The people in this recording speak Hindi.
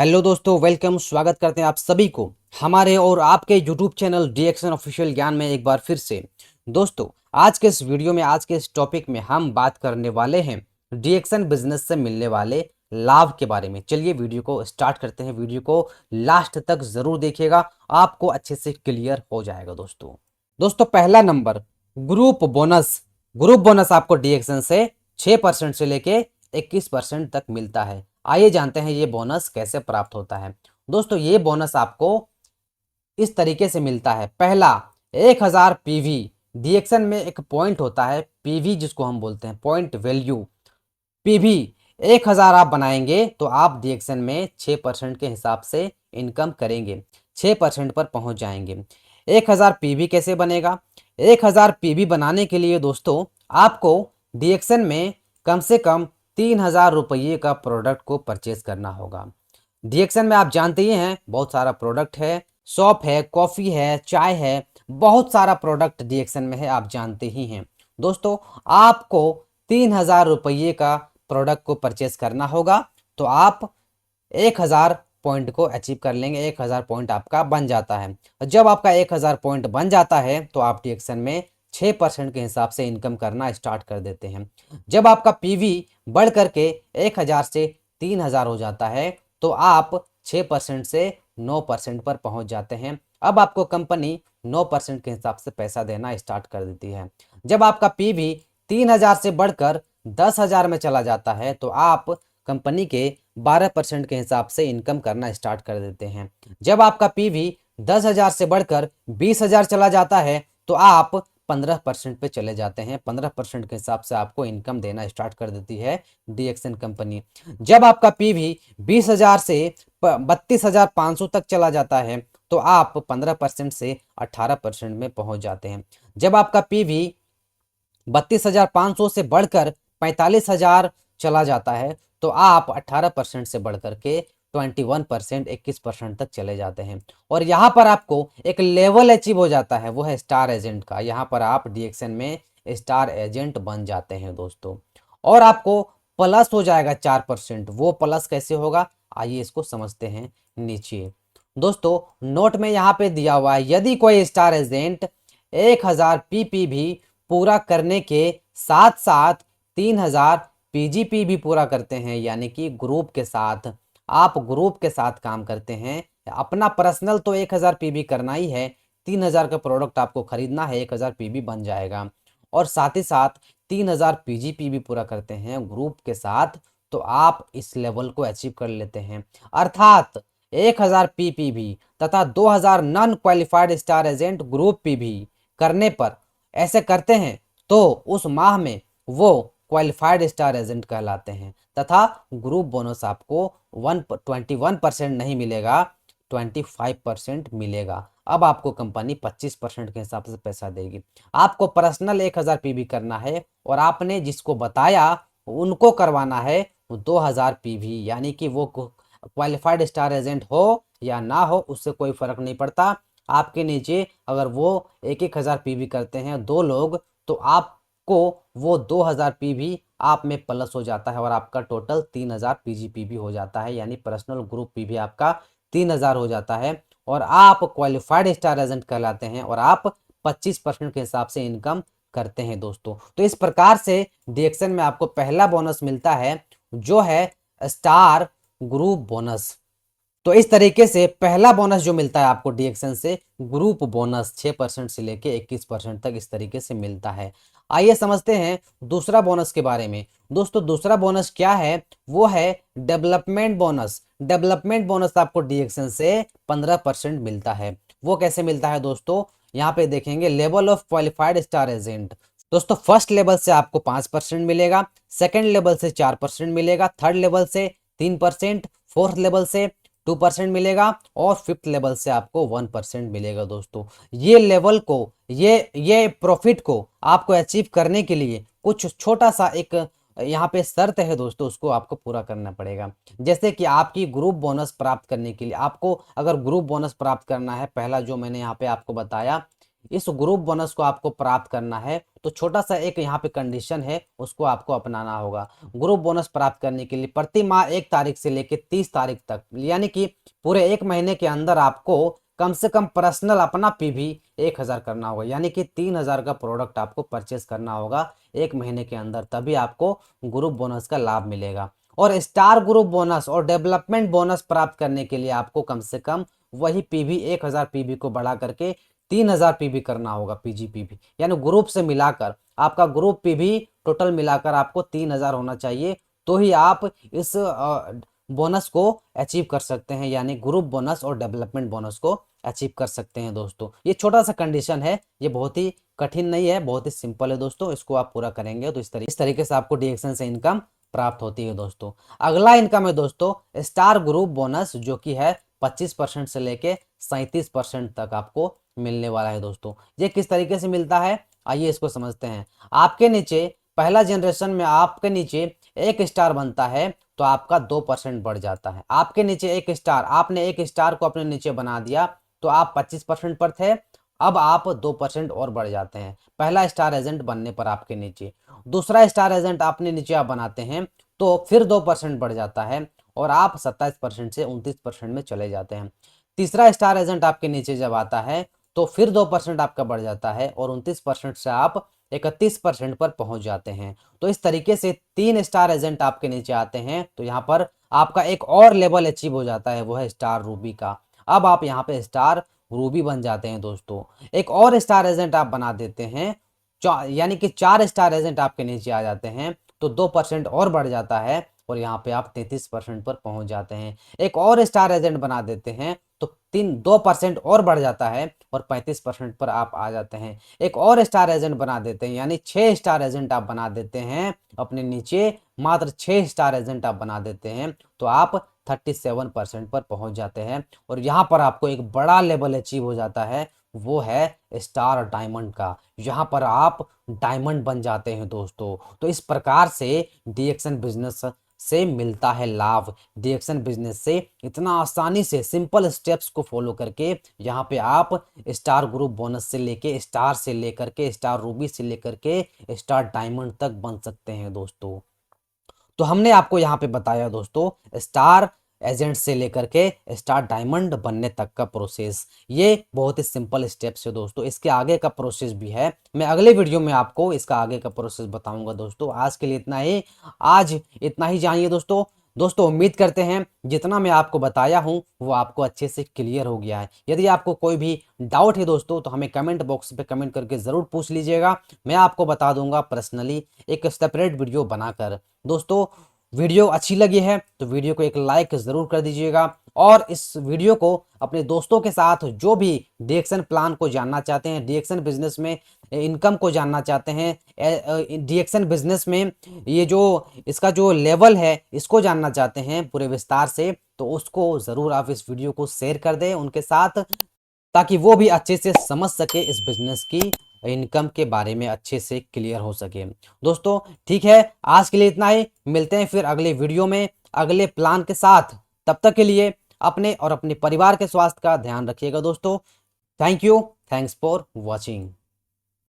हेलो दोस्तों, वेलकम। स्वागत करते हैं आप सभी को हमारे और आपके यूट्यूब चैनल डीएक्सन ऑफिशियल ज्ञान में एक बार फिर से। दोस्तों, आज के इस वीडियो में, आज के इस टॉपिक में हम बात करने वाले हैं डीएक्सन बिजनेस से मिलने वाले लाभ के बारे में। चलिए वीडियो को स्टार्ट करते हैं। वीडियो को लास्ट तक जरूर देखिएगा, आपको अच्छे से क्लियर हो जाएगा। दोस्तों पहला number, group bonus. Group bonus आपको डीएक्सन से 6% से लेके 21% तक मिलता है। आइए जानते हैं ये बोनस कैसे प्राप्त होता है। दोस्तों ये बोनस आपको इस तरीके से मिलता है। पहला, 1000 पीवी। डीएक्सन में एक पॉइंट होता है पीवी, जिसको हम बोलते हैं पॉइंट वैल्यू। पीवी 1000 आप बनाएंगे तो आप डीएक्सन में 6% के हिसाब से इनकम करेंगे, 6% पर पहुंच जाएंगे। 1000 पीवी कैसे बनेगा? 1000 पीवी बनाने के लिए दोस्तों आपको डीएक्सन में कम से कम 3000 रुपये का प्रोडक्ट को परचेज करना होगा। डीएक्सन में आप जानते ही हैं बहुत सारा प्रोडक्ट है, शॉप है, कॉफ़ी है, चाय है, बहुत सारा प्रोडक्ट डीएक्सन में है, आप जानते ही हैं। दोस्तों आपको 3000 रुपये का प्रोडक्ट को परचेस करना होगा तो आप 1000 पॉइंट को अचीव कर लेंगे। 1000 पॉइंट आपका बन जाता है। जब आपका 1000 पॉइंट बन जाता है तो आप डीएक्सन में 6% के हिसाब से इनकम करना स्टार्ट कर देते हैं। जब आपका पीवी बढ़ करके 1000 से 3000 हो जाता है तो आप 6% से 9% पर पहुंच जाते हैं। अब आपको कंपनी 9% के हिसाब से पैसा देना स्टार्ट कर देती है। जब आपका पीवी 3000 से बढ़कर 10,000 में चला जाता है तो आप कंपनी के 12% के हिसाब से इनकम करना स्टार्ट कर देते हैं। जब आपका पीवी 10,000 से बढ़कर 20,000 चला जाता है तो आप 15% पे चले जाते हैं। 15% के हिसाब से आपको इनकम देना स्टार्ट कर देती है डीएक्सन कंपनी। जब आपका पीवी 20,000 से 32,500 तक चला जाता है तो आप 15% से 18% में पहुंच जाते हैं। जब आपका पीवी 32,500 से बढ़कर 45,000 चला जाता है तो आप 18% से बढ़कर के 21%, 21% तक चले जाते हैं। और यहाँ पर आपको एक लेवल अचीव हो जाता है, वो है स्टार एजेंट का। यहाँ पर आप डीएक्सन में स्टार एजेंट बन जाते हैं दोस्तों। और आपको प्लस हो जाएगा 4%। वो प्लस कैसे होगा, आइए इसको समझते हैं। नीचे दोस्तों नोट में यहाँ पे दिया हुआ है, यदि कोई स्टार एजेंट 1000 पीपी भी पूरा करने के साथ साथ 3000 पीजीपी भी पूरा करते हैं, यानी कि ग्रुप के साथ, आप ग्रुप के साथ काम करते हैं। अपना पर्सनल तो 1000 पीबी करना ही है, 3000 का प्रोडक्ट आपको खरीदना है, 1000 पीबी बन जाएगा। और साथ ही साथ 3000 पीजीपी भी पूरा करते हैं ग्रुप के साथ तो आप इस लेवल को अचीव कर लेते हैं। अर्थात 1000 पीपीबी तथा 2000 non qualified star agent group PB करने पर, ऐसे करते हैं तो उस माह में वो क्वालिफाइड स्टार एजेंट कहलाते हैं। तथा ग्रुप बोनस आपको 21% नहीं मिलेगा, 25% मिलेगा। अब आपको कंपनी 25% के हिसाब से पैसा देगी। आपको पर्सनल 1000 पीवी करना है और आपने जिसको बताया उनको करवाना है 2000 पीवी, यानी कि वो क्वालिफाइड स्टार एजेंट हो या ना हो उससे कोई फर्क नहीं पड़ता। आपके नीचे अगर वो 1000 पीवी करते हैं दो लोग तो आपको वो 2000 पीवी आप में प्लस हो जाता है और आपका टोटल 3000 पीजीपीवी हो जाता है, यानी पर्सनल ग्रुप पीवी आपका 3000 हो जाता है और आप क्वालिफाइड स्टार एजेंट कहलाते हैं और आप 25% के हिसाब से इनकम करते हैं दोस्तों। तो इस प्रकार से डीएक्सन में आपको पहला बोनस मिलता है जो है स्टार ग्रुप बोनस। तो इस तरीके से पहला बोनस जो मिलता है आपको डीएक्सन से, ग्रुप बोनस 6% से लेके 21% तक इस तरीके से मिलता है। आइए समझते हैं दूसरा बोनस के बारे में। दोस्तों दूसरा बोनस क्या है, वो है डेवलपमेंट बोनस। डेवलपमेंट बोनस आपको डीएक्सन से 15% मिलता है। वो कैसे मिलता है दोस्तों, यहाँ पे देखेंगे level of qualified star agent. दोस्तों फर्स्ट लेवल से आपको 5% मिलेगा, सेकेंड लेवल से 4% मिलेगा, थर्ड लेवल से 3%, फोर्थ लेवल से 2% मिलेगा और फिफ्थ लेवल से आपको 1% मिलेगा। दोस्तों ये लेवल को, ये प्रॉफिट को आपको अचीव करने के लिए कुछ छोटा सा एक यहाँ पे शर्त है दोस्तों, उसको आपको पूरा करना पड़ेगा। जैसे कि आपकी ग्रुप बोनस प्राप्त करने के लिए आपको अगर ग्रुप बोनस प्राप्त करना है, पहला जो मैंने यहाँ पे आपको बताया इस ग्रुप बोनस को आपको प्राप्त करना है तो छोटा सा एक यहाँ पे कंडीशन है, उसको आपको अपनाना होगा। ग्रुप बोनस प्राप्त करने के लिए प्रति माह 1 तारीख से लेकर 30 तारीख तक, यानी कि पूरे 1 महीने के अंदर आपको कम से कम पर्सनल अपना पीवी 1000 करना होगा, यानी कि 3000 का प्रोडक्ट आपको परचेस करना होगा 1 महीने के अंदर, तभी आपको ग्रुप बोनस का लाभ मिलेगा। और स्टार ग्रुप बोनस और डेवलपमेंट बोनस प्राप्त करने के लिए आपको कम से कम वही पीवी 1000 पीवी को बढ़ा करके 3000 पीवी करना होगा, पीजी पीवी, यानी ग्रुप से मिलाकर आपका ग्रुप पीवी टोटल मिलाकर आपको 3000 होना चाहिए, तो ही आप इस बोनस को अचीव कर सकते हैं, यानी ग्रुप बोनस और डेवलपमेंट बोनस को अचीव कर सकते हैं दोस्तों। ये छोटा सा कंडीशन है, ये बहुत ही कठिन नहीं है, बहुत ही सिंपल है दोस्तों। इसको आप पूरा करेंगे तो इस तरीके से आपको डीएक्शन से इनकम प्राप्त होती है दोस्तों। अगला इनकम है दोस्तों स्टार ग्रुप बोनस, जो कि है 25% से लेके 37% तक आपको मिलने वाला है दोस्तों। ये किस तरीके से मिलता है, आइए इसको समझते हैं। आपके नीचे पहला जनरेशन में आपके नीचे 1 स्टार बनता है तो आपका 2% बढ़ जाता है। आपके नीचे 1 स्टार, आपने 1 स्टार को अपने नीचे बना दिया तो आप 25% पर थे, अब आप 2% और बढ़ जाते हैं पहला स्टार एजेंट बनने पर आपके नीचे। दूसरा स्टार एजेंट आपने नीचे आप बनाते हैं तो फिर 2% बढ़ जाता है और आप 27% से 29% में चले जाते हैं। तीसरा स्टार एजेंट आपके नीचे जब आता है तो फिर 2% आपका बढ़ जाता है और 29% से आप 31% पर पहुंच जाते हैं। तो इस तरीके से 3 स्टार एजेंट आपके नीचे आते हैं तो यहाँ पर आपका एक और लेवल अचीव हो जाता है, वो है स्टार रूबी का। अब आप यहाँ पे स्टार रूबी बन जाते हैं दोस्तों। एक और स्टार एजेंट आप बना देते हैं, यानी कि 4 स्टार एजेंट आपके नीचे आ जाते हैं तो 2% और बढ़ जाता है और यहाँ पे आप 33% पर पहुंच जाते हैं। एक और स्टार एजेंट बना देते हैं तो 2% और बढ़ जाता है और 35% पर आप आ जाते हैं। एक और स्टार एजेंट बना देते हैं, यानी 6 स्टार एजेंट आप बना देते हैं अपने नीचे, मात्र 6 स्टार एजेंट आप बना देते हैं तो आप 37% पर पहुंच जाते हैं और यहाँ पर आपको एक बड़ा लेवल अचीव हो जाता है, वो है स्टार डायमंड का। यहाँ पर आप डायमंड बन जाते हैं दोस्तों। तो इस प्रकार से डीएक्शन बिजनेस से मिलता है लाभ। डीएक्शन बिजनेस से इतना आसानी से सिंपल स्टेप्स को फॉलो करके यहाँ पे आप स्टार ग्रुप बोनस से लेके स्टार रूबी से लेकर के स्टार डायमंड तक बन सकते हैं दोस्तों। तो हमने आपको यहाँ पे बताया दोस्तों स्टार एजेंट से लेकर के स्टार डायमंड बनने तक का प्रोसेस। ये बहुत ही सिंपल स्टेप्स है दोस्तों। इसके आगे का प्रोसेस भी है, मैं अगले वीडियो में आपको इसका आगे का प्रोसेस बताऊंगा दोस्तों। आज के लिए इतना ही, आज इतना ही जानिए दोस्तों। दोस्तों उम्मीद करते हैं जितना मैं आपको बताया हूं वो आपको अच्छे से क्लियर हो गया है। यदि आपको कोई भी डाउट है दोस्तों तो हमें कमेंट बॉक्स पे कमेंट करके ज़रूर पूछ लीजिएगा, मैं आपको बता दूंगा पर्सनली एक सेपरेट वीडियो बनाकर। दोस्तों वीडियो अच्छी लगी है तो वीडियो को एक लाइक ज़रूर कर दीजिएगा और इस वीडियो को अपने दोस्तों के साथ जो भी डीएक्शन प्लान को जानना चाहते हैं, डीएक्शन बिजनेस में इनकम को जानना चाहते हैं, डीएक्शन बिजनेस में ये जो इसका जो लेवल है इसको जानना चाहते हैं पूरे विस्तार से, तो उसको ज़रूर आप इस वीडियो को शेयर कर दें उनके साथ, ताकि वो भी अच्छे से समझ सके इस बिजनेस की इनकम के बारे में, अच्छे से क्लियर हो सके। दोस्तों ठीक है, आज के लिए इतना ही, मिलते हैं फिर अगले वीडियो में अगले प्लान के साथ। तब तक के लिए अपने और अपने परिवार के स्वास्थ्य का ध्यान रखिएगा दोस्तों। Thank you, thanks for watching.